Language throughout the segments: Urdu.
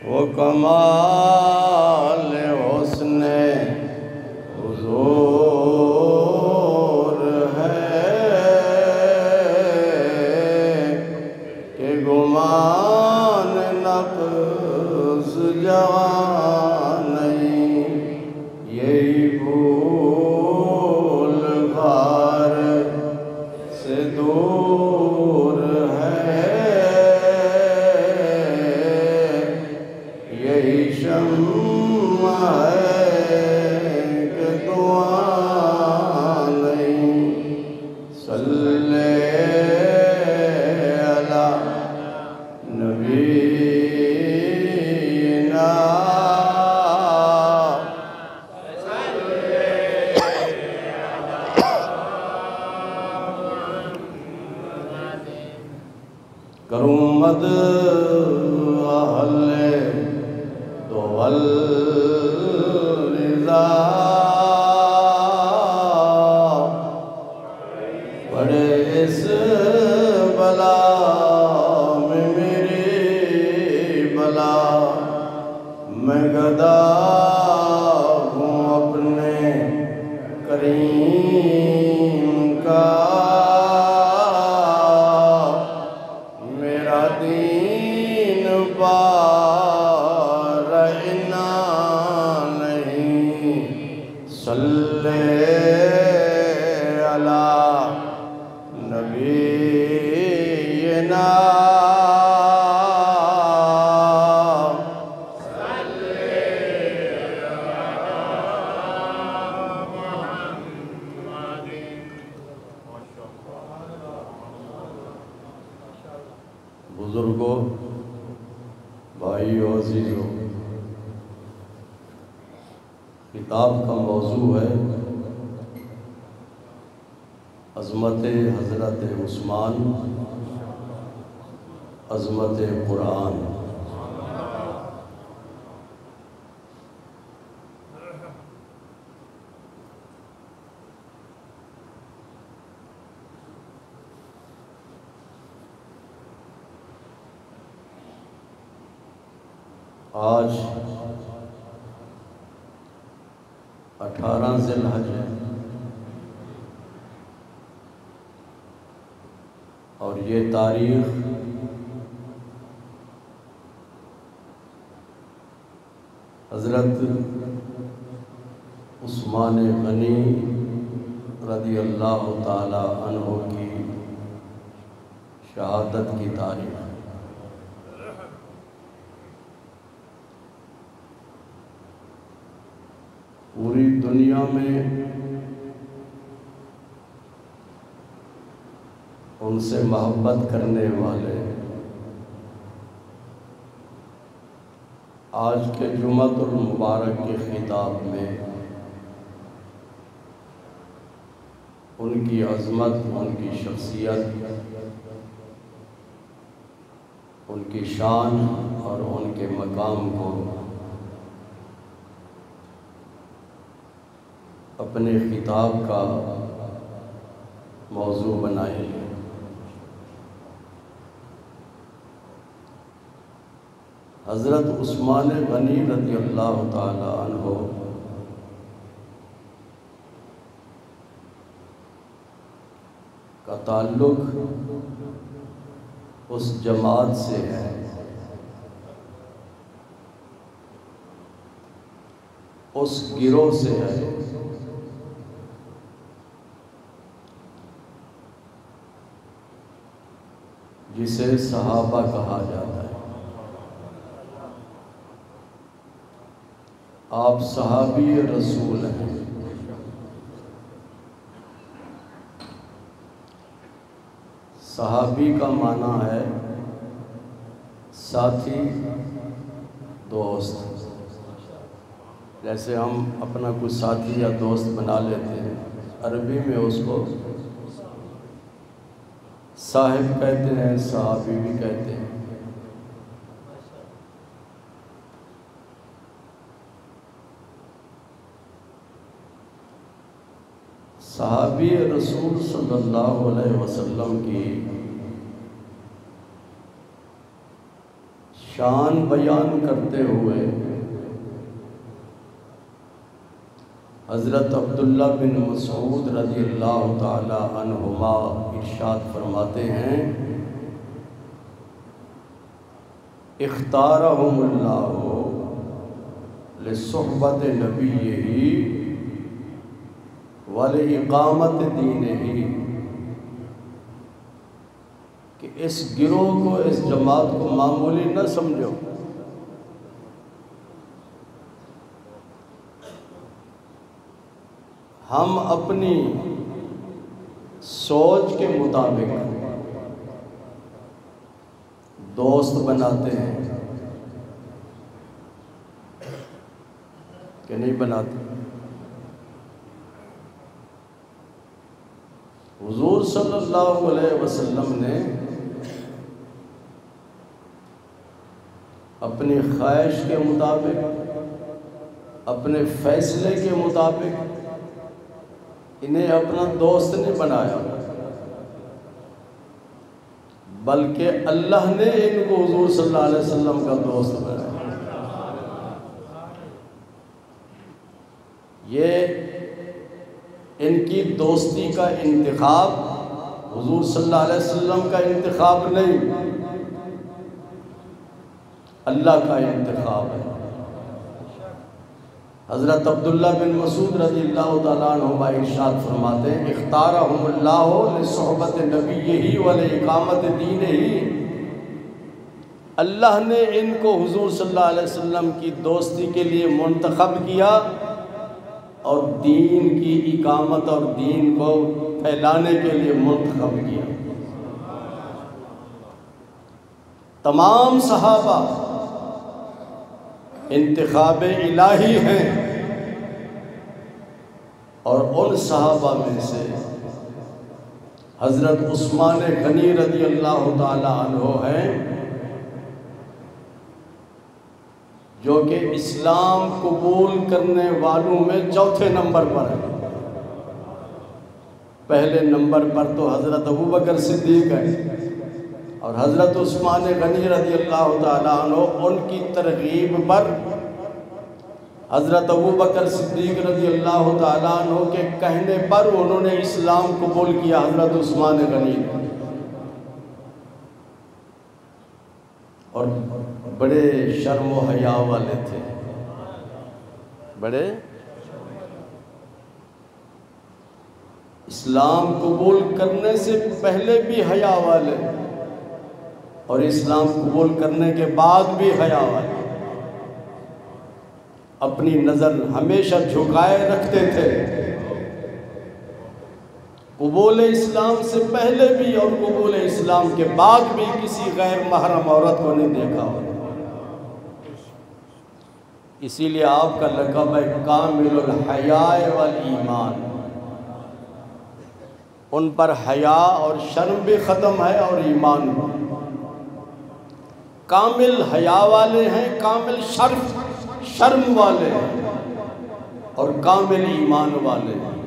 وہ کمال حسن حضور ہے کہ گمان نفس جوان نہیں، یہی بھول غار سے دور ہے، یہی شمع ہے کہ دعا نہیں۔ صلی علی نبینا کروں مد اہل دو الرضا، بڑے اس بلا میں میری بلا، میں گدا ہوں اپنے کریم کا، میرا دین بارہنا نہیں۔ صلی علی نبینا بزرگوں، بھائیو، عزیزو، کتاب کا موضوع ہے عظمت حضرت عثمان، عظمت قرآن۔ آج 18 ذی الحج ہے اور یہ تاریخ حضرت عثمان غنی رضی اللہ تعالی عنہ کی شہادت کی تاریخ ہے۔ پوری دنیا میں ان سے محبت کرنے والے آج کے جمعۃ المبارک کے خطاب میں ان کی عظمت، ان کی شخصیت، ان کی شان اور ان کے مقام کو اپنے خطاب کا موضوع بنائے۔ حضرت عثمان غنی رضی اللہ تعالی عنہ کا تعلق اس جماعت سے ہے اس گروہ سے ہے جسے صحابہ کہا جاتا ہے۔ آپ صحابی رسول ہیں۔ صحابی کا معنی ہے ساتھی، دوست۔ جیسے ہم اپنا کوئی ساتھی یا دوست بنا لیتے ہیں، عربی میں اس کو صاحب کہتے ہیں، صحابی بھی کہتے ہیں۔ صحابی رسول صلی اللہ علیہ وسلم کی شان بیان کرتے ہوئے حضرت عبداللہ بن مسعود رضی اللہ تعالی عنہما ارشاد فرماتے ہیں اختارہم اللہ لصحبت نبیہ ولإقامت دینہ، کہ اس گروہ کو، اس جماعت کو معمولی نہ سمجھو، ہم اپنی سوچ کے مطابق دوست بناتے ہیں کہ نہیں بناتے؟ حضور صلی اللہ علیہ وسلم نے اپنی خواہش کے مطابق، اپنے فیصلے کے مطابق انہیں اپنا دوست نہیں بنایا، بلکہ اللہ نے ان کو حضور صلی اللہ علیہ وسلم کا دوست بنایا۔ یہ ان کی دوستی کا انتخاب حضور صلی اللہ علیہ وسلم کا انتخاب نہیں، اللہ کا انتخاب ہے۔ حضرت عبداللہ بن مسعود رضی اللہ تعالیٰ عنہ ارشاد فرماتے ہیں اختارہم اللہ لصحبت نبیہ ولإقامت دینہ، اللہ نے ان کو حضور صلی اللہ علیہ وسلم کی دوستی کے لیے منتخب کیا اور دین کی اقامت اور دین کو پھیلانے کے لیے منتخب کیا۔ تمام صحابہ انتخاب الہی ہیں، اور ان صحابہ میں سے حضرت عثمان غنی رضی اللہ تعالی عنہ ہیں جو کہ اسلام قبول کرنے والوں میں چوتھے نمبر پر ہیں۔ پہلے نمبر پر تو حضرت ابوبکر صدیق ہے، اور حضرت عثمان غنی رضی اللہ تعالیٰ عنہ ان کی ترغیب پر حضرت ابوبکر صدیق رضی اللہ تعالیٰ عنہ کے کہنے پر انہوں نے اسلام قبول کیا۔ حضرت عثمان غنی اور بڑے شرم و حیا والے تھے، بڑے اسلام قبول کرنے سے پہلے بھی حیا والے اور اسلام قبول کرنے کے بعد بھی حیا والے، اپنی نظر ہمیشہ جھکائے رکھتے تھے، قبول اسلام سے پہلے بھی اور قبول اسلام کے بعد بھی کسی غیر محرم عورت کو نہیں دیکھا ہو۔ اسی لیے آپ کا لقب ہے کامل الحیاء والایمان، ان پر حیا اور شرم بھی ختم ہے اور ایمان بھی۔ کامل حیا والے ہیں، کامل شرم والے ہیں اور کامل ایمان والے ہیں۔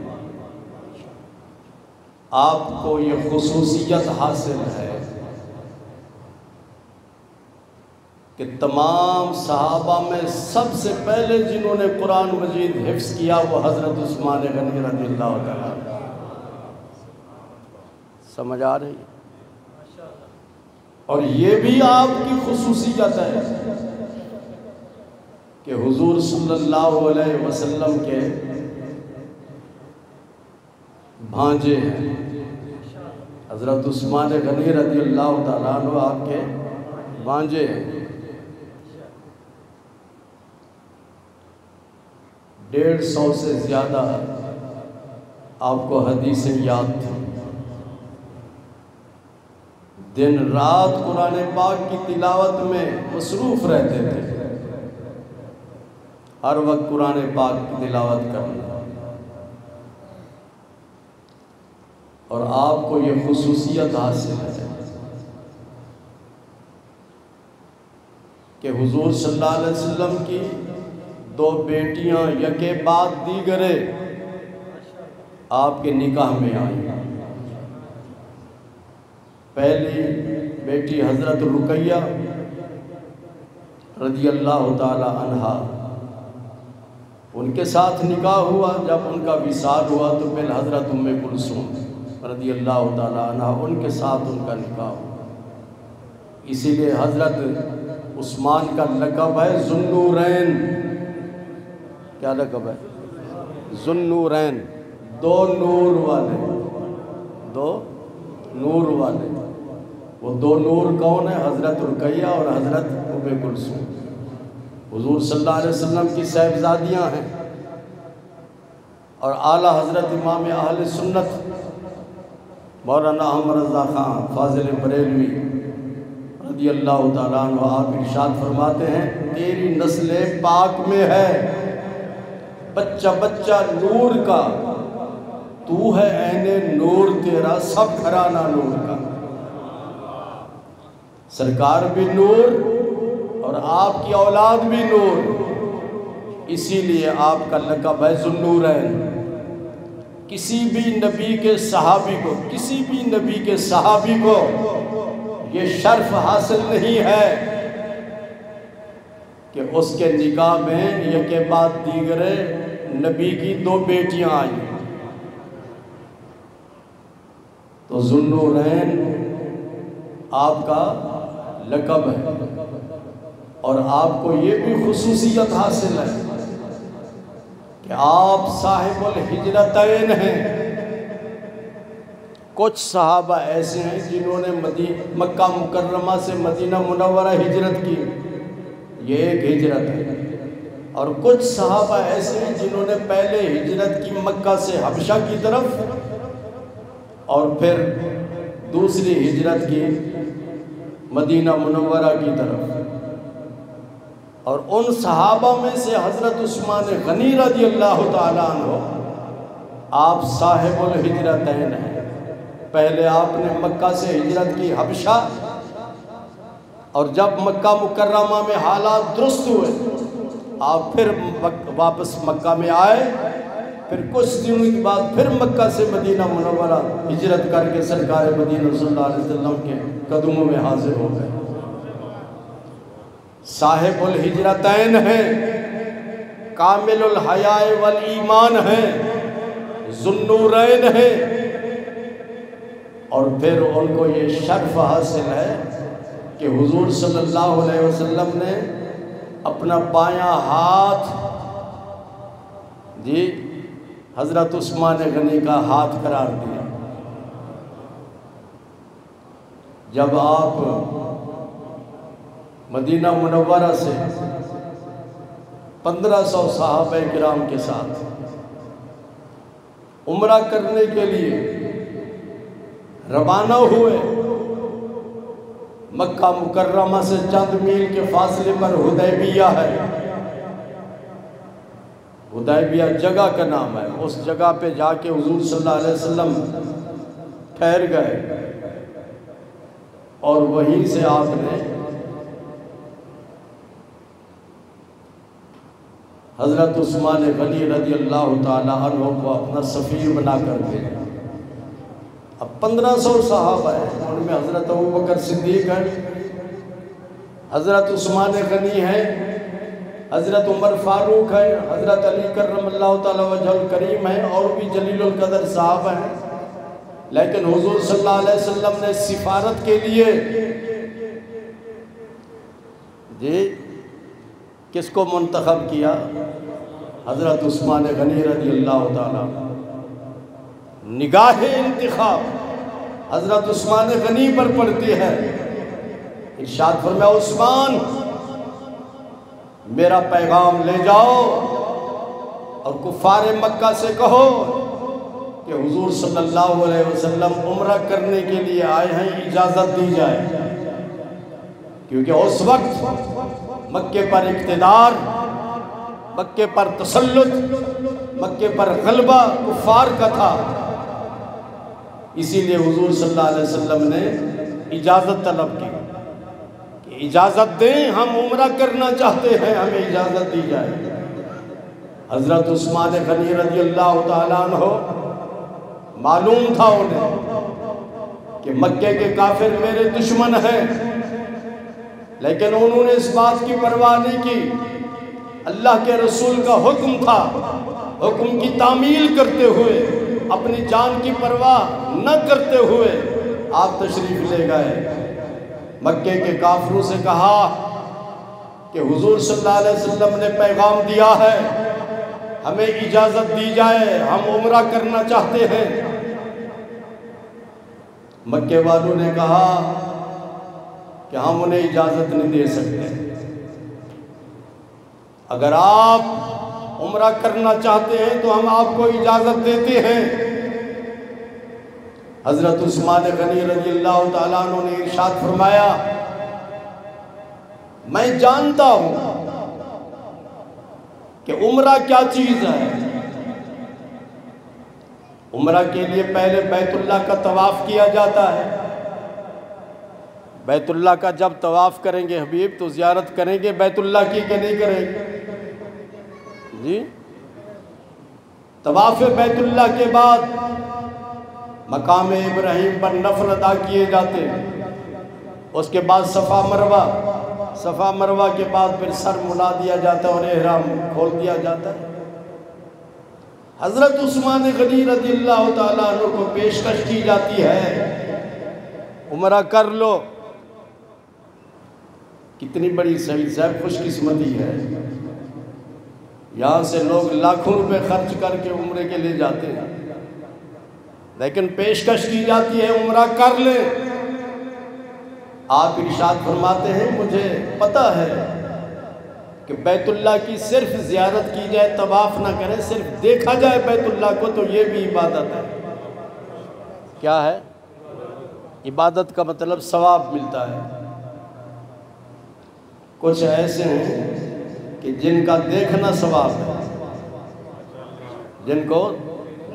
آپ کو یہ خصوصیت حاصل ہے کہ تمام صحابہ میں سب سے پہلے جنہوں نے قرآن مجید حفظ کیا وہ حضرت عثمان غنی رضی اللہ تعالیٰ عنہ۔ سمجھ آ رہی ہے؟ اور یہ بھی آپ کی خصوصیت ہے کہ حضور صلی اللہ علیہ وسلم کے بھانجے ہیں۔ حضرت عثمان غنی رضی اللہ تعالیٰ عنہ آپ کے بھانجے ہیں۔ 150 سے زیادہ آپ کو حدیثیں یاد تھیں، دن رات قرآن پاک کی تلاوت میں مصروف رہتے تھے، ہر وقت قرآن پاک کی تلاوت کرنا، اور آپ کو یہ خصوصیت حاصل ہے کہ حضور صلی اللہ علیہ وسلم کی 2 بیٹیاں یکے بعد دیگرے آپ کے نکاح میں آئیں۔ پہلی بیٹی حضرت رقیہ رضی اللہ تعالی عنہا، ان کے ساتھ نکاح ہوا۔ جب ان کا وصال ہوا تو پھر حضرت ام کلثوم رضی اللہ تعالی عنہا ان کے ساتھ ان کا نکاح ہوا۔ اسی لیے حضرت عثمان کا لقب ہے ذوالنورین۔ کیا لقب ہے؟ ذوالنورین، دو نور والے، دو نور والے۔ وہ دو نور کون ہیں؟ حضرت رقیہ اور حضرت ام کلثوم، حضور صلی اللہ علیہ وسلم کی صاحبزادیاں ہیں، اور اعلیٰ حضرت امام اہل سنت مولانا احمد رضا خان فاضل بریلوی رضی اللہ تعالیٰ عنہ آپ ارشاد فرماتے ہیں تیری نسل پاک میں ہے بچہ بچہ نور کا، تو ہے عین نور تیرا سب گھرانہ نور کا۔ سرکار بھی نور اور آپ کی اولاد بھی نور، اسی لیے آپ کا لقب ہے ذوالنورین۔ کسی بھی نبی کے صحابی کو، کسی بھی نبی کے صحابی کو یہ شرف حاصل نہیں ہے کہ اس کے نکاح میں یک بعد دیگر نبی کی دو بیٹیاں آئیں۔ تو ذوالنورین آپ کا لقب ہے، اور آپ کو یہ بھی خصوصیت حاصل ہے کہ آپ صاحب الہجرتین ہیں۔ کچھ صحابہ ایسے ہیں جنہوں نے مکہ مکرمہ سے مدینہ منورہ ہجرت کی، یہ ایک ہجرت ہے، اور کچھ صحابہ ایسے ہیں جنہوں نے پہلے ہجرت کی مکہ سے حبشہ کی طرف اور پھر دوسری ہجرت کی مدینہ منورہ کی طرف۔ اور ان صحابہ میں سے حضرت عثمان غنی رضی اللہ تعالیٰ عنہ آپ صاحب الہجرتین ہیں۔ پہلے آپ نے مکہ سے ہجرت کی حبشہ، اور جب مکہ مکرمہ میں حالات درست ہوئے آپ پھر واپس مکہ میں آئے، پھر کچھ دنوں کے بعد پھر مکہ سے مدینہ منورہ ہجرت کر کے سرکار مدینہ صلی اللہ علیہ وسلم کے قدموں میں حاضر ہو گئے۔ صاحب الہجرتین ہیں، کامل الحیاء والایمان ہیں، ذوالنورین ہیں، اور پھر ان کو یہ شرف حاصل ہے کہ حضور صلی اللہ علیہ وسلم نے اپنا بایاں ہاتھ حضرت عثمان غنی کا ہاتھ قرار دیا۔ جب آپ مدینہ منورہ سے 1500 صحابہ کرام کے ساتھ عمرہ کرنے کے لیے روانہ ہوئے، مکہ مکرمہ سے چند میل کے فاصلے پر حدیبیہ ہے۔ حدیبیہ جگہ کا نام ہے، اس جگہ پہ جا کے حضور صلی اللہ علیہ وسلم ٹھہر گئے، اور وہیں سے آپ نے حضرت عثمان غنی رضی اللہ تعالیٰ عنہ کو اپنا سفیر بنا کر دیا۔ اب 1500 صحابہ ہیں، ان میں حضرت ابوبکر صدیق ہیں، حضرت عثمان غنی ہیں، حضرت عمر فاروق ہیں، حضرت علی کرم اللہ تعالیٰ وجہ الکریم ہیں، اور بھی جلیل القدر صحابہ ہیں۔ لیکن حضور صلی اللہ علیہ وسلم نے سفارت کے لیے کس کو منتخب کیا؟ حضرت عثمان غنی رضی اللہ تعالیٰ۔ نگاہ انتخاب حضرت عثمان غنی پر پڑتی ہے۔ ارشاد فرمایا عثمان میرا پیغام لے جاؤ اور کفار مکہ سے کہو کہ حضور صلی اللہ علیہ وسلم عمرہ کرنے کے لیے آئے ہیں، اجازت دی جائے، کیونکہ اس وقت مکے پر اقتدار، مکے پر تسلط، مکے پر غلبہ کفار کا تھا۔ اسی لیے حضور صلی اللہ علیہ وسلم نے اجازت طلب کی کہ اجازت دیں، ہم عمرہ کرنا چاہتے ہیں، ہمیں اجازت دی جائے۔ حضرت عثمان غنی رضی اللہ تعالیٰ عنہ معلوم تھا انہیں کہ مکے کے کافر میرے دشمن ہیں، لیکن انہوں نے اس بات کی پرواہ نہیں کی۔ اللہ کے رسول کا حکم تھا، حکم کی تعمیل کرتے ہوئے، اپنی جان کی پرواہ نہ کرتے ہوئے آپ تشریف لے گئے۔ مکے کے کافروں سے کہا کہ حضور صلی اللہ علیہ وسلم نے پیغام دیا ہے، ہمیں اجازت دی جائے، ہم عمرہ کرنا چاہتے ہیں۔ مکے والوں نے کہا کہ ہم انہیں اجازت نہیں دے سکتے، اگر آپ عمرہ کرنا چاہتے ہیں تو ہم آپ کو اجازت دیتے ہیں۔ حضرت عثمان غنی رضی اللہ تعالیٰ عنہ نے ارشاد فرمایا، میں جانتا ہوں کہ عمرہ کیا چیز ہے۔ عمرہ کے لیے پہلے بیت اللہ کا طواف کیا جاتا ہے۔ بیت اللہ کا جب طواف کریں گے حبیب تو زیارت کریں گے بیت اللہ کی کہ نہیں کریں گے؟ جی، طواف بیت اللہ کے بعد مقام ابراہیم پر نفل ادا کیے جاتے ہیں، اس کے بعد صفا مروہ کے بعد پھر سر ملا دیا جاتا ہے اور احرام کھول دیا جاتا ہے۔ حضرت عثمان غنی رضی اللہ تعالیٰ عنہ کو پیشکش کی جاتی ہے، عمرہ کر لو۔ کتنی بڑی سعید صاحب خوش قسمتی ہے، یہاں سے لوگ لاکھوں روپے خرچ کر کے عمرے کے لیے جاتے ہیں، لیکن پیشکش کی جاتی ہے عمرہ کر لیں۔ آپ ارشاد فرماتے ہیں مجھے پتہ ہے کہ بیت اللہ کی صرف زیارت کی جائے، طواف نہ کریں، صرف دیکھا جائے بیت اللہ کو تو یہ بھی عبادت ہے۔ کیا ہے؟ عبادت کا مطلب ثواب ملتا ہے۔ کچھ ایسے ہیں کہ جن کا دیکھنا ثواب ہے، جن کو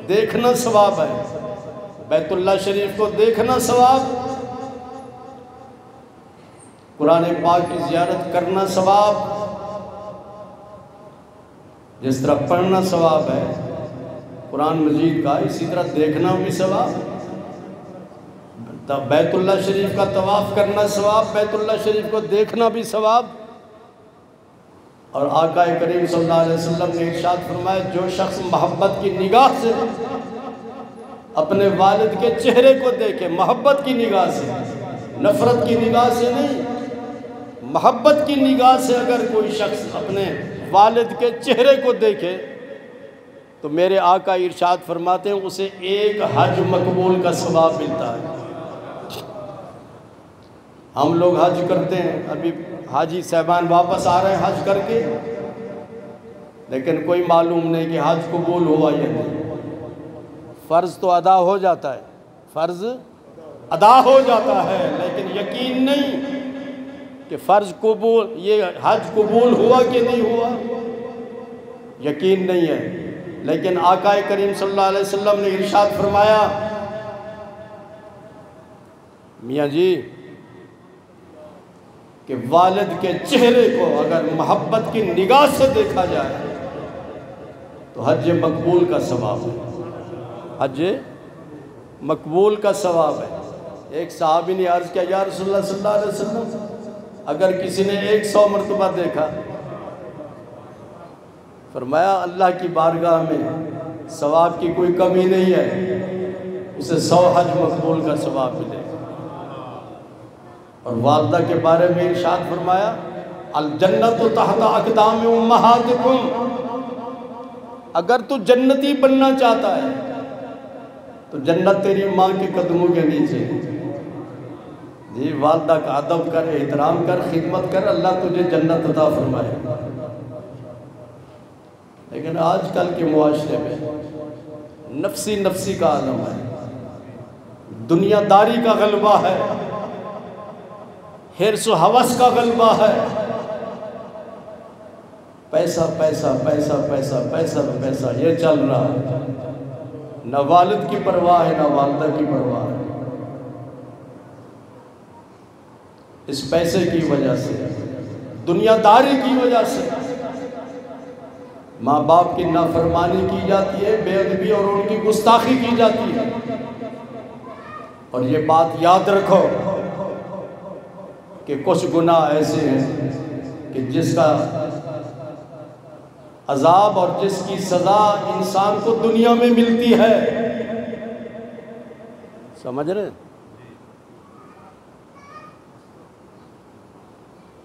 دیکھنا ثواب ہے، بیت اللہ شریف کو دیکھنا ثواب، قرآن پاک کی زیارت کرنا ثواب، جس طرح پڑھنا ثواب ہے قرآن مجید کا، اسی طرح دیکھنا بھی ثواب۔ بیت اللہ شریف کا طواف کرنا ثواب، بیت اللہ شریف کو دیکھنا بھی ثواب۔ اور آقا کریم صلی اللہ علیہ وسلم نے ارشاد فرمایا، جو شخص محبت کی نگاہ سے اپنے والد کے چہرے کو دیکھے، محبت کی نگاہ سے، نفرت کی نگاہ سے نہیں، محبت کی نگاہ سے اگر کوئی شخص اپنے والد کے چہرے کو دیکھے تو میرے آقا ارشاد فرماتے ہیں اسے ایک حج مقبول کا ثواب ملتا ہے۔ ہم لوگ حج کرتے ہیں، ابھی حاجی صاحبان واپس آ رہے ہیں حج کر کے، لیکن کوئی معلوم نہیں کہ حج قبول ہوا یا نہیں۔ فرض تو ادا ہو جاتا ہے، فرض ادا ہو جاتا ہے، لیکن یقین نہیں کہ فرض قبول، یہ حج قبول ہوا کہ نہیں ہوا، یقین نہیں ہے۔ لیکن آقا کریم صلی اللہ علیہ وسلم نے ارشاد فرمایا، میاں جی کہ والد کے چہرے کو اگر محبت کی نگاہ سے دیکھا جائے تو حج مقبول کا ثواب ہے، حج مقبول کا ثواب ہے۔ ایک صحابی نے عرض کیا، یا رسول اللہ صلی اللہ علیہ وسلم اگر کسی نے 100 مرتبہ دیکھا، فرمایا اللہ کی بارگاہ میں ثواب کی کوئی کمی نہیں ہے، اسے 100 حج مقبول کا ثواب ملے گا۔ اور والدہ کے بارے میں ارشاد فرمایا، الجنت تحت اقدام امہاتکم، اگر تو جنتی بننا چاہتا ہے تو جنت تیری ماں کے قدموں کے نیچے۔ جی، والدہ کا ادب کر، احترام کر، خدمت کر، اللہ تجھے جنت عطا فرمائے۔ لیکن آج کل کے معاشرے میں نفسی کا عالم ہے، دنیا داری کا غلبہ ہے، حرص و ہوس کا غلبہ ہے، پیسہ پیسہ پیسہ پیسہ پیسہ پیسہ یہ چل رہا ہے، نہ والد کی پرواہ ہے نہ والدہ کی پرواہ ہے۔ اس پیسے کی وجہ سے، دنیا داری کی وجہ سے ماں باپ کی نافرمانی کی جاتی ہے، بے ادبی اور ان کی گستاخی کی جاتی ہے۔ اور یہ بات یاد رکھو کہ کچھ گناہ ایسے ہیں کہ جس کا عذاب اور جس کی سزا انسان کو دنیا میں ملتی ہے. سمجھ رہے؟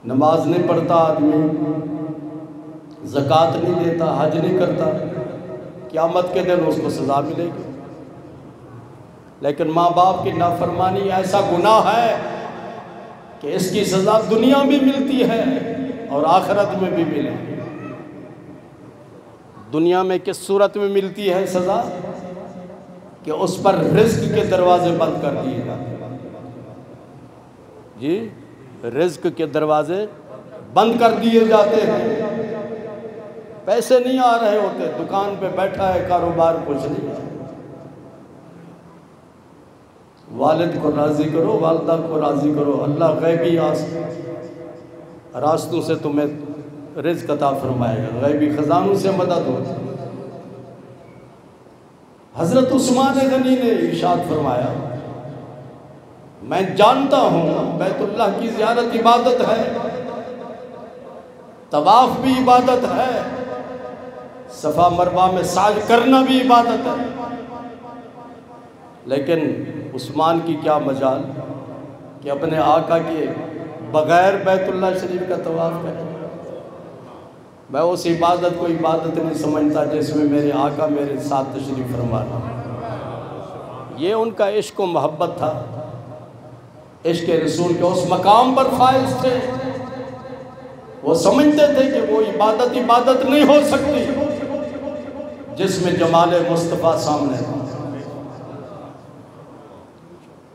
نماز نہیں پڑھتا آدمی، زکوٰۃ نہیں دیتا، حج نہیں کرتا، قیامت کے دن اس کو سزا ملے گی. لیکن ماں باپ کی نافرمانی ایسا گناہ ہے کہ اس کی سزا دنیا میں ملتی ہے اور آخرت میں بھی ملے گی. دنیا میں کس صورت میں ملتی ہے سزا؟ کہ اس پر رزق کے دروازے بند کر دیے جاتے ہیں. جی، رزق کے دروازے بند کر دیے جاتے ہیں. پیسے نہیں آ رہے ہوتے، دکان پہ بیٹھا ہے، کاروبار کچھ نہیں ہے. والد کو راضی کرو، والدہ کو راضی کرو، اللہ غیبی راستوں سے تمہیں رزق عطا فرمائے گا، غیبی خزانوں سے مدد ہوتی ہے. حضرت عثمان غنی نے ارشاد فرمایا، میں جانتا ہوں بیت اللہ کی زیارت عبادت ہے، طواف بھی عبادت ہے، صفا مروہ میں سعی کرنا بھی عبادت ہے، لیکن عثمان کی کیا مجال کہ اپنے آقا کے بغیر بیت اللہ شریف کا طواف کرے. میں اس عبادت کو عبادت نہیں سمجھتا جس میں میرے آقا میرے ساتھ تشریف فرمانا. یہ ان کا عشق و محبت تھا، عشق رسول کے اس مقام پر فائز تھے. وہ سمجھتے تھے کہ وہ عبادت نہیں ہو سکتی جس میں جمال مصطفیٰ سامنے تھا.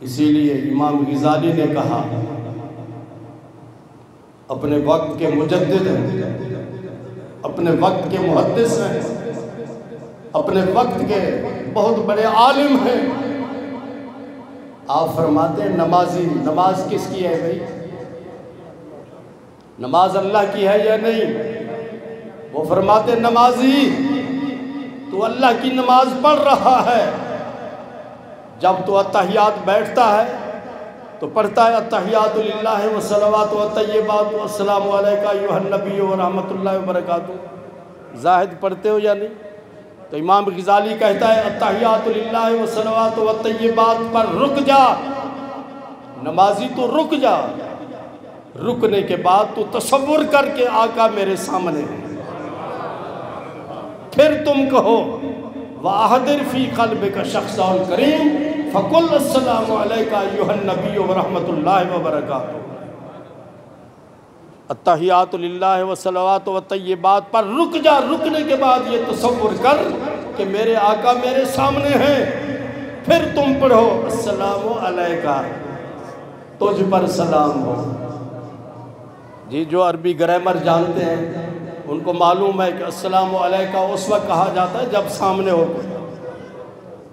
اسی لیے امام غزالی نے کہا، اپنے وقت کے مجدد ہیں، اپنے وقت کے محدث ہیں، اپنے وقت کے بہت بڑے عالم ہیں. آپ فرماتے ہیں نمازی، نماز کس کی ہے بھائی؟ نماز اللہ کی ہے یا نہیں؟ وہ فرماتے ہیں نمازی تو اللہ کی نماز پڑھ رہا ہے. جب تو اتحیات بیٹھتا ہے تو پڑھتا ہے اتحیات للہ والصلوات والطیبات والسلام علیکہ ایھا النبی ورحمۃ اللہ وبرکاتہ. زاہد پڑھتے ہو یا نہیں؟ تو امام غزالی کہتا ہے اتحیات للہ والصلوات والطیبات پر رک جا، نمازی تو رک جا. رکنے کے بعد تو تصور کر کے آقا میرے سامنے ہے، پھر تم کہو وَأَحْضِرْ فِي قَلْبِكَ شَخْصَ الْكَرِيمَ فَقُلْ السَّلَامُ عَلَيْكَ أَيُّهَا النَّبِيُّ وَرَحْمَةُ اللَّهِ وَبَرَكَاتُهُ. اتحیات للہ والصلوات والطیبات پر رک جا. رکنے کے بعد یہ تصور کر کہ میرے آقا میرے سامنے ہیں، پھر تم پڑھو السلام علیکہ، تجھ پر سلام ہو. جی، جو عربی گرامر جانتے ہیں ان کو معلوم ہے کہ السلام علیکہ اس وقت کہا جاتا ہے جب سامنے ہو کوئی.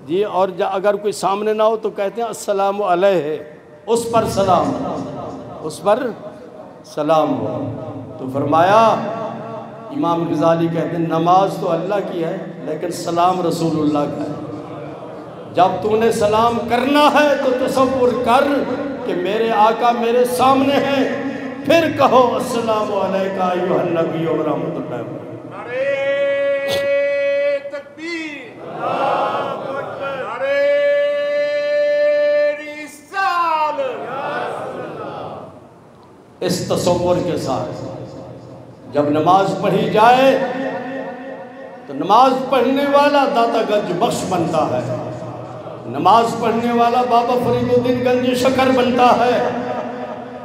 جی، اور اگر کوئی سامنے نہ ہو تو کہتے ہیں السلام علیہ، اس پر سلام، اس پر سلام ہو. تو فرمایا امام غزالی کہتے ہیں نماز تو اللہ کی ہے لیکن سلام رسول اللہ کا ہے. جب تو نے سلام کرنا ہے تو تصور کر کہ میرے آقا میرے سامنے ہیں، پھر کہو السلام علیکہ ایھا النبی ورحمۃ اللہ وبرکاتہ. نعرہ تکبیر، اللہ اکبر، نعرہ رسالت. اس تصور کے ساتھ جب نماز پڑھی جائے تو نماز پڑھنے والا داتا گنج بخش بنتا ہے، نماز پڑھنے والا بابا فرید الدین گنج شکر بنتا ہے،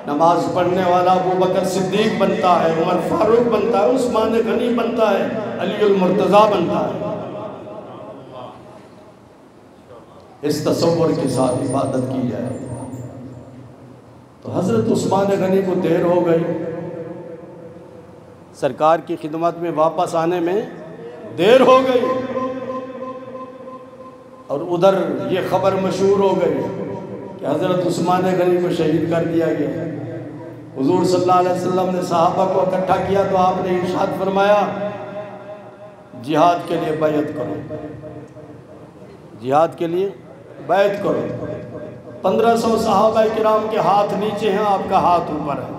نماز پڑھنے والا ابو بکر صدیق بنتا ہے، عمر فاروق بنتا ہے، عثمان غنی بنتا ہے، علی المرتضیٰ بنتا ہے. اس تصور کے ساتھ عبادت کی جائے. تو حضرت عثمان غنی کو دیر ہو گئی، سرکار کی خدمت میں واپس آنے میں دیر ہو گئی، اور ادھر یہ خبر مشہور ہو گئی کہ حضرت عثمان غنی کو شہید کر دیا گیا. حضور صلی اللہ علیہ وسلم نے صحابہ کو اکٹھا کیا تو آپ نے ارشاد فرمایا جہاد کے لیے بیعت کرو، جہاد کے لیے بیعت کرو. 1500 صحابہ کرام کے ہاتھ نیچے ہیں، آپ کا ہاتھ اوپر ہے۔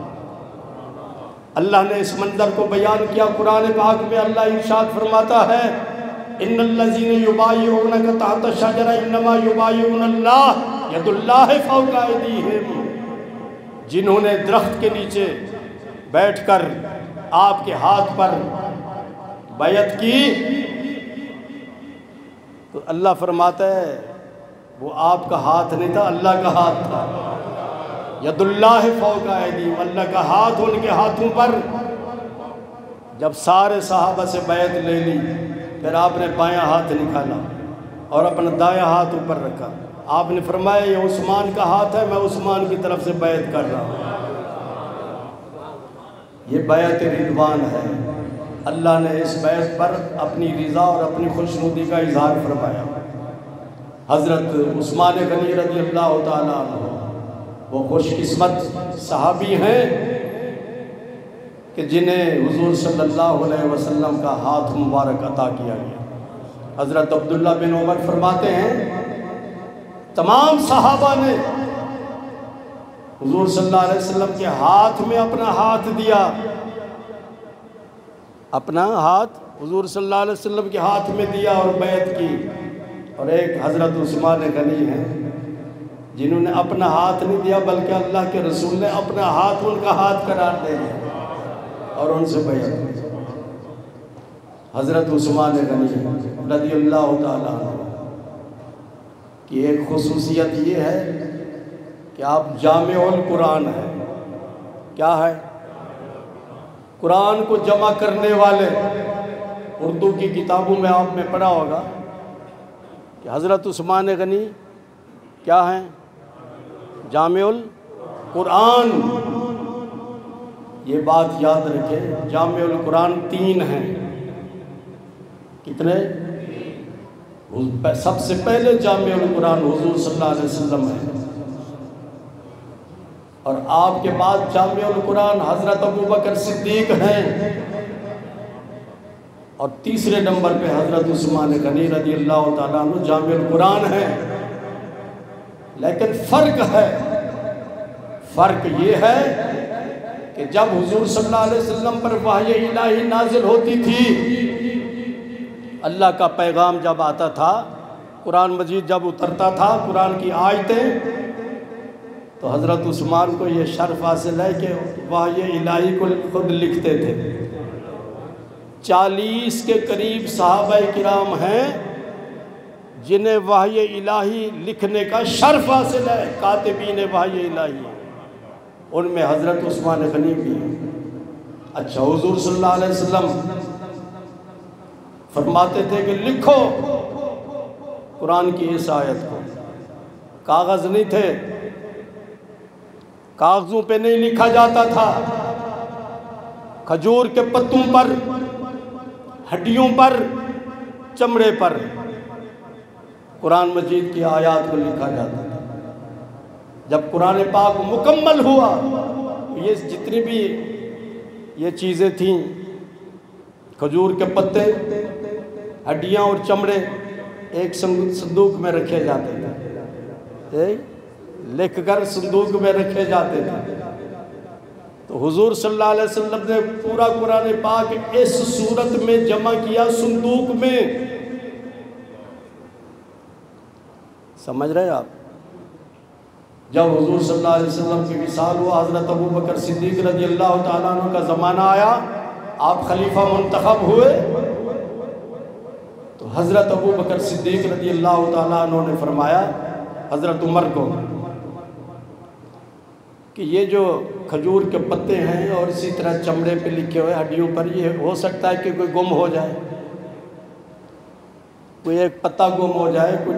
اللہ نے اس منظر کو بیان کیا قرآن پاک میں۔ اللہ ارشاد فرماتا ہے ان الذین یبایعونک تحت الشجرہ انما یبایعون اللہ ید اللہ فوق ایدیہم، جنہوں نے درخت کے نیچے بیٹھ کر آپ کے ہاتھ پر بیعت کی، تو اللہ فرماتا ہے وہ آپ کا ہاتھ نہیں تھا، اللہ کا ہاتھ تھا۔ ید اللہ فوق ایدیہم، اللہ کا ہاتھ ان کے ہاتھوں پر۔ جب سارے صحابہ سے بیعت لے لی، پھر آپ نے بایاں ہاتھ نکالا اور اپنا دایاں ہاتھ اوپر رکھا۔ آپ نے فرمایا یہ عثمان کا ہاتھ ہے، میں عثمان کی طرف سے بیعت کر رہا ہوں۔ یہ بیعت رضوان ہے۔ اللہ نے اس بیعت پر اپنی رضا اور اپنی خوشنودی کا اظہار فرمایا۔ حضرت عثمان غنی رضی اللہ تعالیٰ عنہ وہ خوش قسمت صحابی ہیں کہ جنہیں حضور صلی اللہ علیہ وسلم کا ہاتھ مبارک عطا کیا گیا۔ حضرت عبداللہ بن عمر فرماتے ہیں تمام صحابہ نے حضور صلی اللہ علیہ وسلم کے ہاتھ میں اپنا ہاتھ دیا، اپنا ہاتھ حضور صلی اللہ علیہ وسلم کے ہاتھ میں دیا اور بیعت کی۔ اور ایک حضرت عثمان غنی ہیں جنہوں نے اپنا ہاتھ نہیں دیا بلکہ اللہ کے رسول نے اپنا ہاتھ ان کا ہاتھ قرار دے دیا اور ان سے بیعت کی۔ حضرت عثمان غنی رضی اللہ تعالیٰ عنہ کی ایک خصوصیت یہ ہے کہ آپ جامع القرآن ہیں۔ کیا ہے؟ قرآن کو جمع کرنے والے۔ اردو کی کتابوں میں آپ نے پڑھا ہوگا کہ حضرت عثمان غنی کیا ہیں؟ جامع القرآن۔ یہ بات یاد رکھیں، جامع القرآن 3 ہیں۔ کتنے؟ سب سے پہلے جامع القرآن حضور صلی اللہ علیہ وسلم ہے، اور آپ کے بعد جامع القرآن حضرت ابوبکر صدیق ہیں، اور تیسرے نمبر پہ حضرت عثمان غنی رضی اللہ تعالیٰ عنہ جامع القرآن ہے۔ لیکن فرق یہ ہے کہ جب حضور صلی اللہ علیہ وسلم پر وحی الہی نازل ہوتی تھی، اللہ کا پیغام جب آتا تھا، قرآن مجید جب اترتا تھا، قرآن کی آیتیں، تو حضرت عثمان کو یہ شرف حاصل ہے کہ وحی الہی کو خود لکھتے تھے۔ 40 کے قریب صحابہ کرام ہیں جنہیں وحی الہی لکھنے کا شرف حاصل ہے، کاتبین وحی الہی، ان میں حضرت عثمان غنی بھی ہیں۔ اچھا، حضور صلی اللہ علیہ وسلم فرماتے تھے کہ لکھو قرآن کی اس آیت کو۔ کاغذ نہیں تھے، کاغذوں پہ نہیں لکھا جاتا تھا، کھجور کے پتوں پر، ہڈیوں پر، چمڑے پر قرآن مجید کی آیات کو لکھا جاتا تھا۔ جب قرآن پاک مکمل ہوا، یہ جتنی بھی یہ چیزیں تھیں، کھجور کے پتے، ہڈیاں اور چمڑے، ایک صندوق میں رکھے جاتے تھے، لکھ کر صندوق میں رکھے جاتے تھے۔ تو حضور صلی اللہ علیہ وسلم نے پورا قرآن پاک اس صورت میں جمع کیا، صندوق میں۔ سمجھ رہے آپ؟ جب حضور صلی اللہ علیہ وسلم کی وصال ہوا، حضرت ابوبکر صدیق رضی اللہ تعالیٰ عنہ کا زمانہ آیا، آپ خلیفہ منتخب ہوئے، تو حضرت ابوبکر صدیق رضی اللہ تعالیٰ عنہ نے فرمایا حضرت عمر کو کہ یہ جو کھجور کے پتے ہیں اور اسی طرح چمڑے پہ لکھے ہوئے ہڈیوں پر، یہ ہو سکتا ہے کہ کوئی گم ہو جائے، کوئی ایک پتا گم ہو جائے، کوئی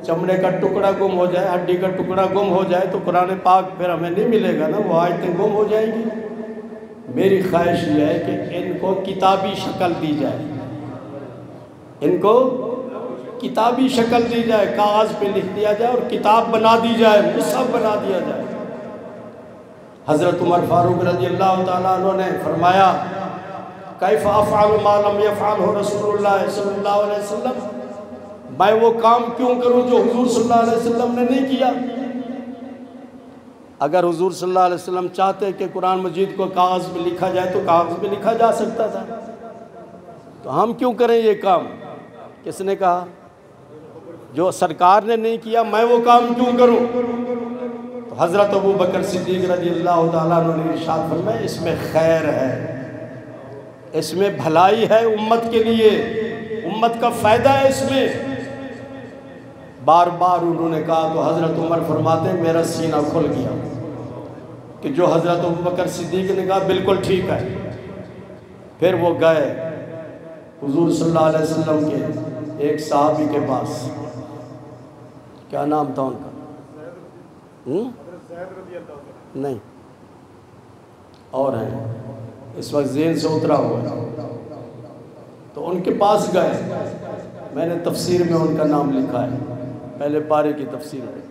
چمڑے کا ٹکڑا گم ہو جائے، ہڈی کا ٹکڑا گم ہو جائے تو قرآن پاک پھر ہمیں نہیں ملے گا نا، وہ آیتیں گم ہو جائیں گی۔ میری خواہش یہ ہے کہ ان کو کتابی شکل دی جائے، ان کو کتابی شکل دی جائے، کاغذ پہ لکھ دیا جائے اور کتاب بنا دی جائے، مصحف بنا دیا جائے۔ حضرت عمر فاروق رضی اللہ تعالیٰ عنہ نے فرمایا کیف افعل ما لم یفعلہ رسول اللہ صلی اللہ علیہ وسلم، میں وہ کام کیوں کروں جو حضور صلی اللہ علیہ وسلم نے نہیں کیا۔ اگر حضور صلی اللہ علیہ وسلم چاہتے کہ قرآن مجید کو کاغذ پہ لکھا جائے تو کاغذ پہ لکھا جا سکتا تھا، تو ہم کیوں کریں یہ کام؟ کس نے کہا؟ جو سرکار نے نہیں کیا میں وہ کام کیوں کروں؟ تو حضرت ابو بکر صدیق رضی اللہ تعالیٰ عنہ نے ارشاد فرمایا اس میں خیر ہے، اس میں بھلائی ہے امت کے لیے، امت کا فائدہ ہے اس میں۔ بار بار انہوں نے کہا تو حضرت عمر فرماتے ہیں میرا سینہ کھل گیا کہ جو حضرت ابو بکر صدیق نے کہا بالکل ٹھیک ہے۔ پھر وہ گئے حضور صلی اللہ علیہ وسلم کے ایک صحابی کے پاس، کیا نام تھا ان کا؟ نہیں اور ہیں، اس وقت ذہن سے اترا ہوا ہے، تو ان کے پاس گئے، میں نے تفسیر میں ان کا نام لکھا ہے، پہلے پارے کی تفسیر میں۔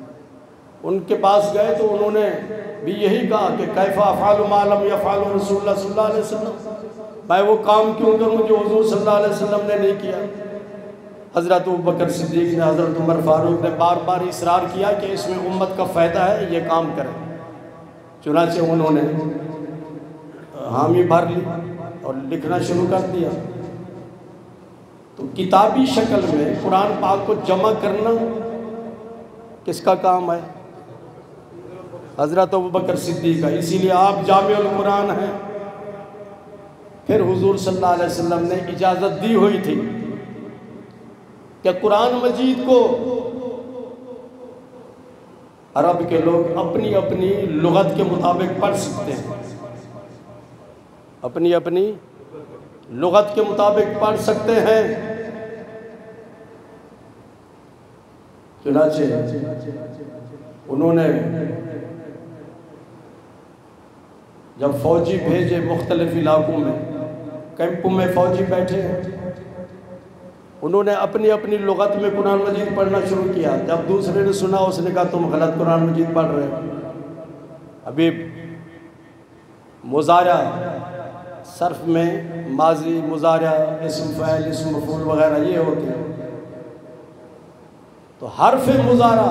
ان کے پاس گئے تو انہوں نے بھی یہی کہا کہ کیف افعل ما لم یفعل رسول اللہ صلی اللہ علیہ وسلم، میں وہ کام کیوں کروں جو حضور صلی اللہ علیہ وسلم نے نہیں کیا۔ حضرت ابو بکر صدیق نے، حضرت عمر فاروق نے بار بار اصرار کیا کہ اس میں امت کا فائدہ ہے، یہ کام کریں۔ چنانچہ انہوں نے حامی بھر لی اور لکھنا شروع کر دیا۔ تو کتابی شکل میں قرآن پاک کو جمع کرنا کس کا کام ہے؟ حضرت ابو بکر صدیق کا، اسی لیے آپ جامع القرآن ہیں۔ پھر حضور صلی اللہ علیہ وسلم نے اجازت دی ہوئی تھی کہ قرآن مجید کو عرب کے لوگ اپنی اپنی لغت کے مطابق پڑھ سکتے ہیں، اپنی اپنی لغت کے مطابق پڑھ سکتے ہیں۔ چنانچہ انہوں نے جب فوجی بھیجے مختلف علاقوں میں، کیمپوں میں فوجی بیٹھے، انہوں نے اپنی اپنی لغت میں قرآن مجید پڑھنا شروع کیا۔ جب دوسرے نے سنا اس نے کہا تم غلط قرآن مجید پڑھ رہے ہو۔ ابھی مضارع صرف میں ماضی، مضارع، اسم فاعل، اسم مفعول وغیرہ یہ ہوتے ہیں، تو حرف مضارع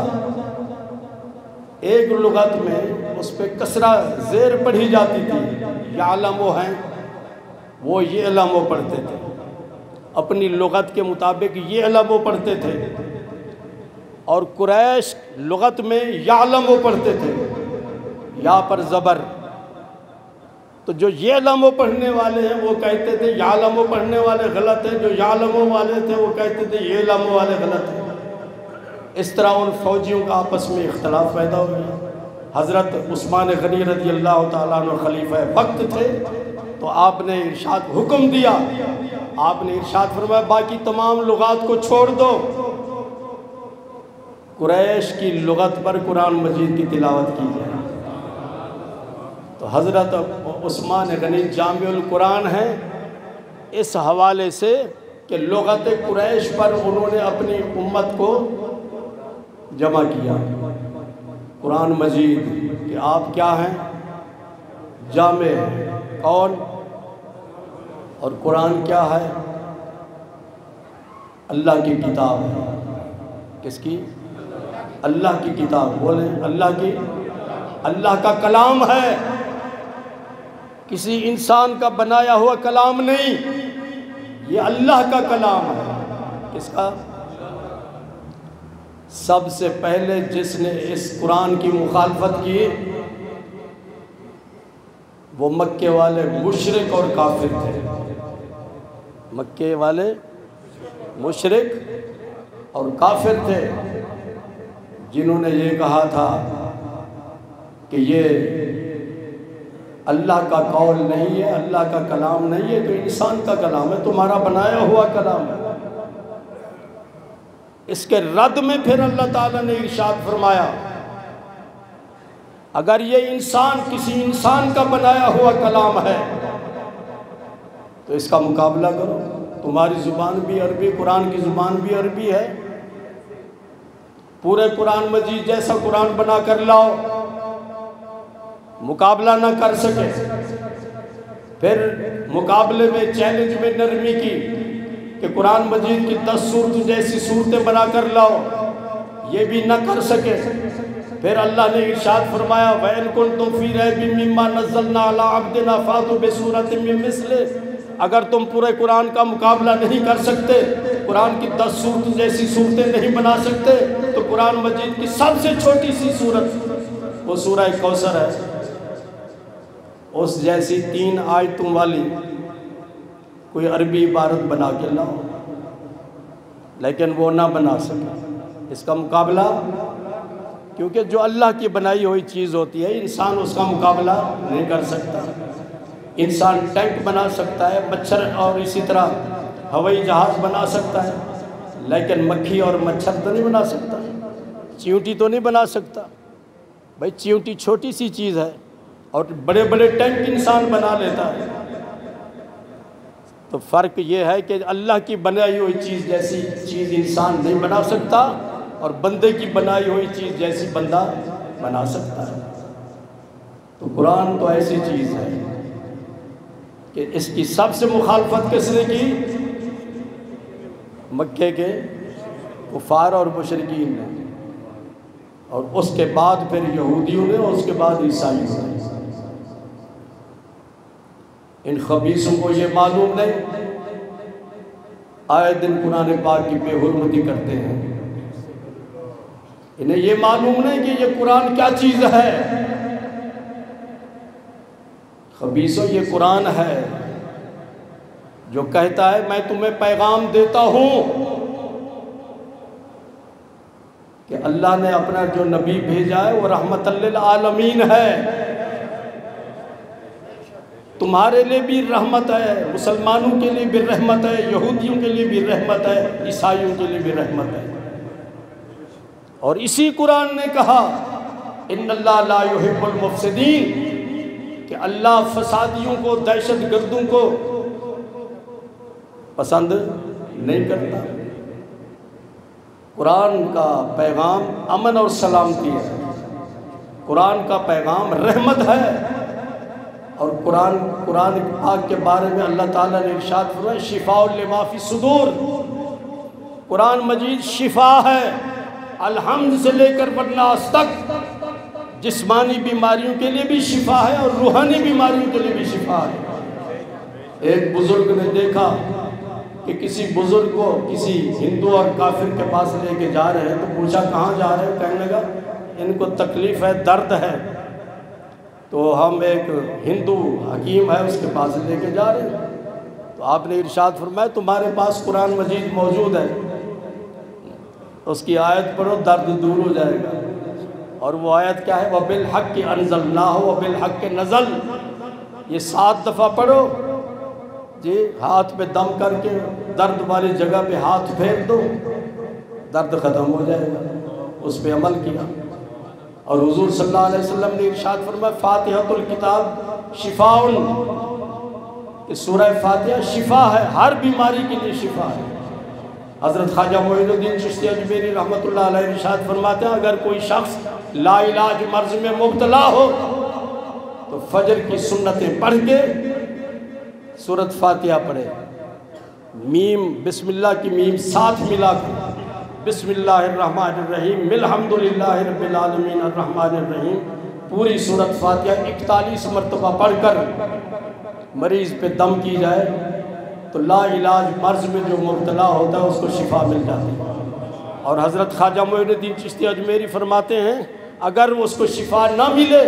ایک لغت میں اس پہ کسرہ زیر پڑھی جاتی تھی، یعلم ہیں وہ یہ علم پڑھتے تھے، اپنی لغت کے مطابق یہ علم پڑھتے تھے، اور قریش لغت میں یعلم پڑھتے تھے، یا پر زبر۔ تو جو یہ علم پڑھنے والے ہیں وہ کہتے تھے یعلم پڑھنے والے غلط ہیں، جو یعلم والے تھے وہ کہتے تھے یہ علم والے غلط ہیں۔ اس طرح ان فوجیوں کا آپس میں اختلاف پیدا ہو گیا۔ حضرت عثمان غنی رضی اللہ تعالیٰ عنہ خلیفہ وقت تھے، تو آپ نے ارشاد حکم دیا، آپ نے ارشاد فرمایا باقی تمام لغات کو چھوڑ دو، قریش کی لغت پر قرآن مجید کی تلاوت کی جائے۔ تو حضرت عثمان غنی جامع القرآن ہیں اس حوالے سے کہ لغت قریش پر انہوں نے اپنی امت کو جمع کیا۔ قرآن مجید کہ آپ کیا ہیں؟ جامع ہیں۔ کون؟ اور قرآن کیا ہے؟ اللہ کی کتاب ہے۔ کس کی؟ اللہ کی کتاب۔ بولیں اللہ کی، اللہ کا کلام ہے، کسی انسان کا بنایا ہوا کلام نہیں، یہ اللہ کا کلام ہے۔ کس کا؟ سب سے پہلے جس نے اس قرآن کی مخالفت کی وہ مکے والے مشرک اور کافر تھے۔ مکے والے مشرک اور کافر تھے، جنہوں نے یہ کہا تھا کہ یہ اللہ کا قول نہیں ہے، اللہ کا کلام نہیں ہے، تو انسان کا کلام ہے، تمہارا بنایا ہوا کلام ہے۔ اس کے رد میں پھر اللہ تعالیٰ نے ارشاد فرمایا اگر یہ انسان کسی انسان کا بنایا ہوا کلام ہے تو اس کا مقابلہ کرو، تمہاری زبان بھی عربی، قرآن کی زبان بھی عربی ہے، پورے قرآن مجید جیسا قرآن بنا کر لاؤ، مقابلہ نہ کر سکے۔ پھر مقابلے میں چیلنج میں نرمی کی کہ قرآن مجید کی 10 سورت جیسی صورتیں بنا کر لاؤ، یہ بھی نہ کر سکے۔ پھر اللہ نے ارشاد فرمایا وَإِن كُنتُمْ فِي رَيْبٍ مِّمَّا نَزَّلْنَا عَلَىٰ عَبْدِنَا فَأْتُوا بِسُورَةٍ مِّن مِّثْلِهِ، اگر تم پورے قرآن کا مقابلہ نہیں کر سکتے، قرآن کی 10 سورت جیسی صورتیں نہیں بنا سکتے، تو قرآن مجید کی سب سے چھوٹی سی صورت وہ سورہ کوثر ہے، اس جیسی 3 آیتوں والی کوئی عربی عبارت بنا کے لاؤ، لیکن وہ نہ بنا سکا اس کا مقابلہ، کیونکہ جو اللہ کی بنائی ہوئی چیز ہوتی ہے انسان اس کا مقابلہ نہیں کر سکتا۔ انسان ٹینک بنا سکتا ہے، مچھر اور اسی طرح ہوائی جہاز بنا سکتا ہے، لیکن مکھی اور مچھر تو نہیں بنا سکتا، چیونٹی تو نہیں بنا سکتا۔ بھائی چیونٹی چھوٹی سی چیز ہے اور بڑے بڑے ٹینک انسان بنا لیتا ہے۔ تو فرق یہ ہے کہ اللہ کی بنائی ہوئی چیز جیسی چیز انسان نہیں بنا سکتا، اور بندے کی بنائی ہوئی چیز جیسی بندہ بنا سکتا ہے۔ تو قرآن تو ایسی چیز ہے کہ اس کی سب سے مخالفت کس نے کی؟ مکے کے کفار اور مشرکین نے، اور اس کے بعد پھر یہودیوں نے، اور اس کے بعد عیسائیوں نے۔ ان خبیثوں کو یہ معلوم نہیں، آئے دن قرآن پاک کی بے حرمتی کرتے ہیں، انہیں یہ معلوم نہیں کہ یہ قرآن کیا چیز ہے۔ خبیثوں، یہ قرآن ہے جو کہتا ہے میں تمہیں پیغام دیتا ہوں کہ اللہ نے اپنا جو نبی بھیجا ہے وہ رحمت للعالمین ہے، تمہارے لیے بھی رحمت ہے، مسلمانوں کے لیے بھی رحمت ہے، یہودیوں کے لیے بھی رحمت ہے، عیسائیوں کے لیے بھی رحمت ہے۔ اور اسی قرآن نے کہا ان اللہ لا يحب المفسدین، کہ اللہ فسادیوں کو، دہشت گردوں کو پسند نہیں کرتا۔ قرآن کا پیغام امن اور سلامتی ہے، قرآن کا پیغام رحمت ہے، اور قرآن پاک کے بارے میں اللہ تعالیٰ نے ارشاد فرمایا شفاء لما فی الصدور، قرآن مجید شفا ہے، الحمد سے لے کر والناس تک، جسمانی بیماریوں کے لیے بھی شفا ہے اور روحانی بیماریوں کے لیے بھی شفا ہے۔ ایک بزرگ نے دیکھا کہ کسی بزرگ کو کسی ہندو اور کافر کے پاس لے کے جا رہے ہیں، تو پوچھا کہاں جا رہے ہیں؟ کہنے لگا ان کو تکلیف ہے، درد ہے، تو ہم ایک ہندو حکیم ہے اس کے پاس لے کے جا رہے ہیں۔ تو آپ نے ارشاد فرمایا تمہارے پاس قرآن مجید موجود ہے، اس کی آیت پڑھو درد دور ہو جائے گا۔ اور وہ آیت کیا ہے؟ وَبِالْحَقِّ أَنزَلْنَاهُ وَبِالْحَقِّ نَزَلَ، یہ 7 دفعہ پڑھو جی، ہاتھ پہ دم کر کے درد والی جگہ پہ ہاتھ پھیر دو، درد ختم ہو جائے گا۔ اس پہ عمل کیا، اور حضور صلی اللہ علیہ وسلم نے ارشاد فرمایا فاتحۃ الکتاب شفاء، کہ سورہ فاتحہ شفا ہے، ہر بیماری کے لیے شفا ہے۔ حضرت خواجہ معین الدین چشتی اجمیری رحمۃ اللہ علیہ ارشاد فرماتے ہیں اگر کوئی شخص لا علاج مرض میں مبتلا ہو تو فجر کی سنتیں پڑھ کے سورۃ فاتحہ پڑھے، میم بسم اللہ کی میم ساتھ ملا کر بسم اللہ الرحمن الرحیم الحمدللہ رب العالمین الرحمن الرحیم، پوری سورۃ فاتحہ 41 مرتبہ پڑھ کر مریض پہ دم کی جائے تو لا علاج مرض میں جو مبتلا ہوتا ہے اس کو شفا مل جاتی ہے۔ اور حضرت خواجہ معین الدین چشتی اجمیری فرماتے ہیں اگر اس کو شفا نہ ملے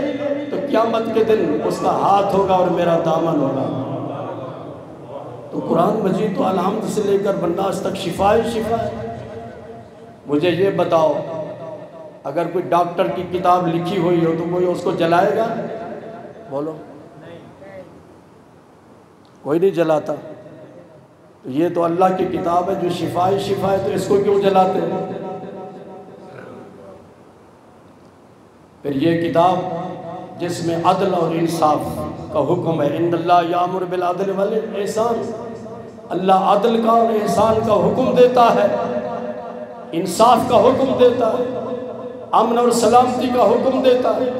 تو قیامت کے دن اس کا ہاتھ ہوگا اور میرا دامن ہوگا۔ تو قرآن مجید تو الحمد سے لے کر والناس تک شفا ہی شفا ہے۔ مجھے یہ بتاؤ اگر کوئی ڈاکٹر کی کتاب لکھی ہوئی ہو تو کوئی اس کو جلائے گا؟ بولو، کوئی نہیں جلاتا۔ تو یہ تو اللہ کی کتاب ہے جو شفا ہی شفا ہے، تو اس کو کیوں جلاتے ہیں؟ پھر یہ کتاب جس میں عدل اور انصاف کا حکم ہے، ان اللہ یامر بالعدل والاحسان، اللہ عدل کا اور احسان کا حکم دیتا ہے، انصاف کا حکم دیتا ہے، امن اور سلامتی کا حکم دیتا ہے،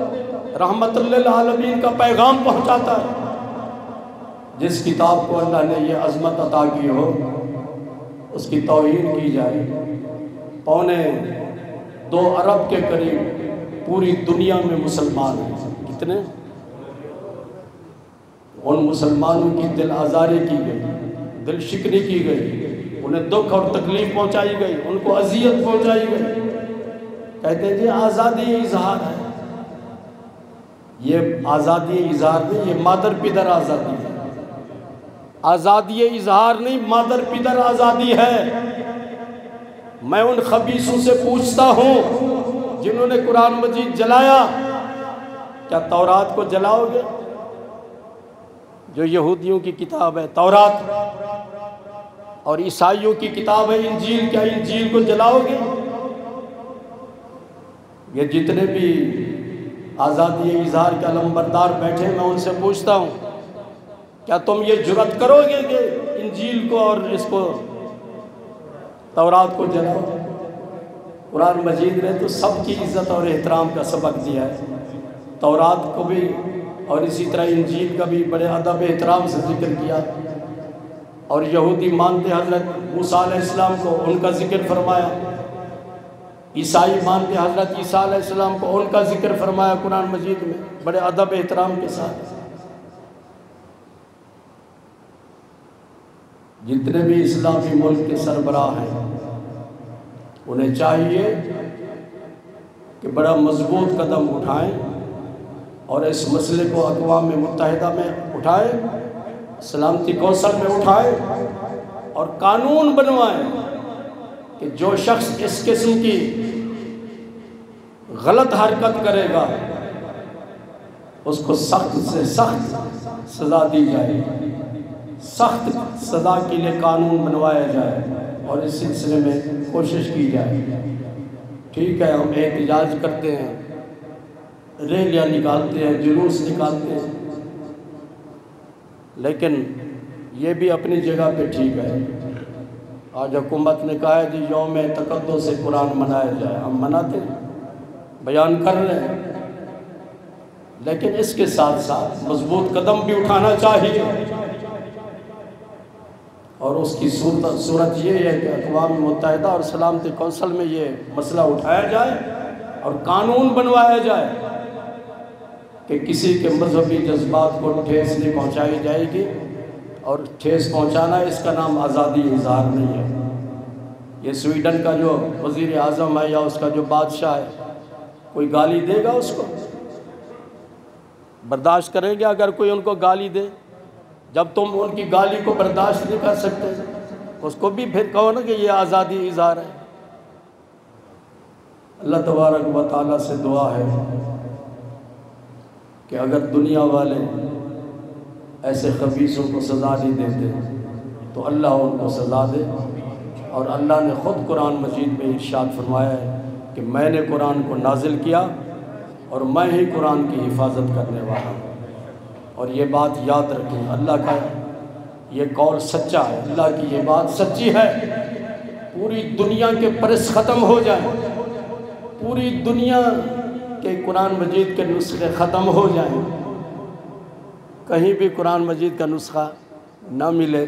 رحمت للعالمین کا پیغام پہنچاتا ہے۔ جس کتاب کو اللہ نے یہ عظمت عطا کی ہو اس کی توہین کی جائے، 2.25 ارب کے قریب پوری دنیا میں مسلمان ہیں. کتنے؟ ان مسلمانوں کی دل آزاری کی گئی، دل شکنی کی گئی، انہیں دکھ اور تکلیف پہنچائی گئی، ان کو اذیت پہنچائی گئی. کہتے ہیں جی آزادی اظہار ہے. یہ آزادی اظہار نہیں، یہ مادر پدر آزادی ہے. آزادی اظہار نہیں، مادر پدر آزادی ہے. میں ان خبیثوں سے پوچھتا ہوں جنہوں نے قرآن مجید جلایا، کیا تورات کو جلاؤ گے؟ جو یہودیوں کی کتاب ہے تورات اور عیسائیوں کی کتاب ہے انجیل، کیا انجیل کو جلاؤ گے؟ یہ جتنے بھی آزادی اظہار کے علمبردار بیٹھے، میں ان سے پوچھتا ہوں کیا تم یہ جرأت کرو گے کہ انجیل کو اور اس کو تورات کو جلاؤ؟ قرآن مجید نے تو سب کی عزت اور احترام کا سبق دیا ہے. تورات کو بھی اور اسی طرح انجیل کا بھی بڑے ادب احترام سے ذکر کیا. اور یہودی مانتے حضرت موسیٰ علیہ السلام کو، ان کا ذکر فرمایا. عیسائی مانتے حضرت عیسیٰ علیہ السلام کو، ان کا ذکر فرمایا قرآن مجید میں بڑے ادب احترام کے ساتھ. جتنے بھی اسلامی ملک کے سربراہ ہیں انہیں چاہیے کہ بڑا مضبوط قدم اٹھائیں اور اس مسئلے کو اقوام متحدہ میں اٹھائیں، سلامتی کونسل میں اٹھائیں اور قانون بنوائیں کہ جو شخص اس قسم کی غلط حرکت کرے گا اس کو سخت سے سخت سزا دی جائے، سخت سزا کے لیے قانون بنوایا جائے اور اس سلسلے میں کوشش کی جائے. ٹھیک ہے، ہم احتجاج کرتے ہیں، ریلیاں نکالتے ہیں، جلوس نکالتے ہیں، لیکن یہ بھی اپنی جگہ پہ ٹھیک ہے. آج حکومت نے کہا ہے جی یوم تقدس سے قرآن منایا جائے، ہم مناتے ہیں، بیان کر رہے ہیں، لیکن اس کے ساتھ ساتھ مضبوط قدم بھی اٹھانا چاہیے. اور اس کی صورت یہ ہے کہ اقوام متحدہ اور سلامتی کونسل میں یہ مسئلہ اٹھایا جائے اور قانون بنوایا جائے کہ کسی کے مذہبی جذبات کو ٹھیس نہیں پہنچائی جائے گی، اور ٹھیس پہنچانا اس کا نام آزادی اظہار نہیں ہے. یہ سویڈن کا جو وزیر اعظم ہے یا اس کا جو بادشاہ ہے، کوئی گالی دے گا اس کو؟ برداشت کریں گے اگر کوئی ان کو گالی دے؟ جب تم ان کی گالی کو برداشت نہیں کر سکتے اس کو بھی پھر کہو نا کہ یہ آزادی اظہار ہے. اللہ تبارک و تعالیٰ سے دعا ہے کہ اگر دنیا والے ایسے خبیثوں کو سزا نہیں دیتے تو اللہ ان کو سزا دے. اور اللہ نے خود قرآن مجید میں ارشاد فرمایا ہے کہ میں نے قرآن کو نازل کیا اور میں ہی قرآن کی حفاظت کرنے والا ہوں. اور یہ بات یاد رکھیں، اللہ کا یہ قول سچا ہے، اللہ کی یہ بات سچی ہے. پوری دنیا کے پرس ختم ہو جائیں، پوری دنیا کے قرآن مجید کے نسخے ختم ہو جائیں، کہیں بھی قرآن مجید کا نسخہ نہ ملے،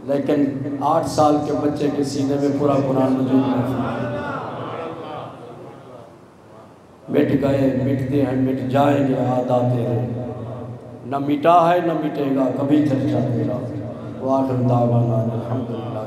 لیکن 8 سال کے بچے کے سینے میں پورا قرآن مجید محفوظ. مٹ گئے، مٹتے ہیں، مٹ جائیں گے عادات ہیں، نہ مٹا ہے نہ مٹے گا کبھی چرچا تیرا. وآخر دعوانا الحمدللہ.